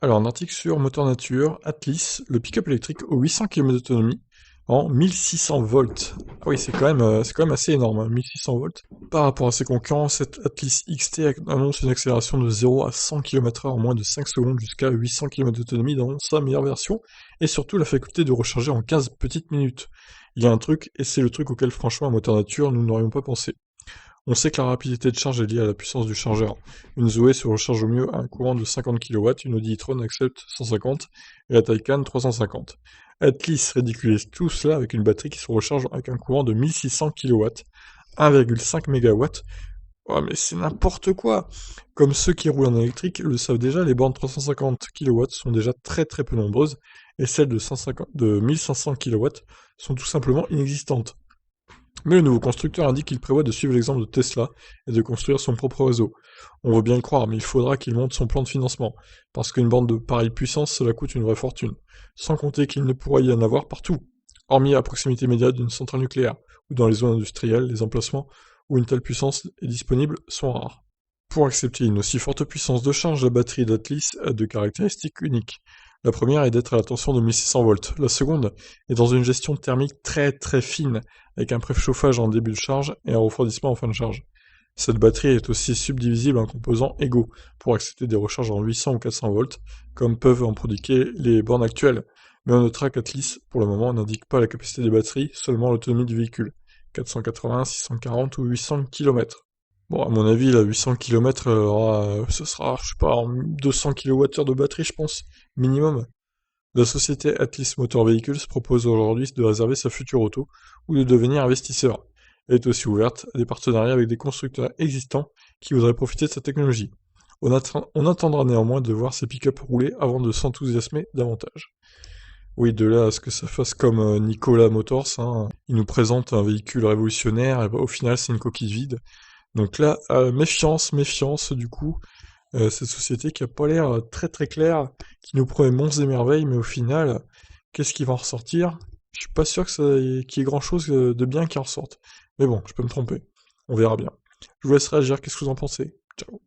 Alors, un article sur Moteur Nature, Atlis, le pick-up électrique aux 800 km d'autonomie en 1600 volts. Ah oui, c'est quand même assez énorme, hein, 1600 volts. Par rapport à ses concurrents, cette Atlis XT annonce une accélération de 0 à 100 km/h en moins de 5 secondes jusqu'à 800 km d'autonomie dans sa meilleure version, et surtout la faculté de recharger en 15 petites minutes. Il y a un truc, et c'est le truc auquel franchement à Moteur Nature nous n'aurions pas pensé. On sait que la rapidité de charge est liée à la puissance du chargeur. Une Zoé se recharge au mieux à un courant de 50 kW, une Audi e-tron accepte 150 et la Taycan 350. Atlis ridiculise tout cela avec une batterie qui se recharge avec un courant de 1600 kW, 1,5 MW. Oh mais c'est n'importe quoi! Comme ceux qui roulent en électrique le savent déjà, les bornes 350 kW sont déjà très très peu nombreuses et celles de 1500 kW sont tout simplement inexistantes. Mais le nouveau constructeur indique qu'il prévoit de suivre l'exemple de Tesla et de construire son propre réseau. On veut bien le croire, mais il faudra qu'il monte son plan de financement, parce qu'une bande de pareille puissance, cela coûte une vraie fortune. Sans compter qu'il ne pourra y en avoir partout, hormis à proximité immédiate d'une centrale nucléaire, ou dans les zones industrielles, les emplacements où une telle puissance est disponible sont rares. Pour accepter une aussi forte puissance de charge, la batterie d'Atlis a deux caractéristiques uniques. La première est d'être à la tension de 1600 volts. La seconde est dans une gestion thermique très très fine, avec un préchauffage en début de charge et un refroidissement en fin de charge. Cette batterie est aussi subdivisible en composants égaux, pour accepter des recharges en 800 ou 400 volts, comme peuvent en prodiguer les bornes actuelles. Mais on notera qu'Atlis, pour le moment, n'indique pas la capacité des batteries, seulement l'autonomie du véhicule. 480, 640 ou 800 km. Bon, à mon avis, la 800 km, ce sera, je sais pas, en 200 kWh de batterie, je pense, minimum. La société Atlis Motor Vehicles propose aujourd'hui de réserver sa future auto ou de devenir investisseur. Elle est aussi ouverte à des partenariats avec des constructeurs existants qui voudraient profiter de sa technologie. On attendra néanmoins de voir ces pick-up rouler avant de s'enthousiasmer davantage. Oui, de là à ce que ça fasse comme Nikola Motors, hein, il nous présente un véhicule révolutionnaire et au final c'est une coquille vide. Donc là, méfiance, méfiance du coup, cette société qui a pas l'air très très claire, qui nous promet monts et merveilles, mais au final, qu'est-ce qui va en ressortir? Je suis pas sûr qu'il y ait grand chose de bien qui en ressorte. Mais bon, je peux me tromper. On verra bien. Je vous laisse réagir, qu'est-ce que vous en pensez? Ciao.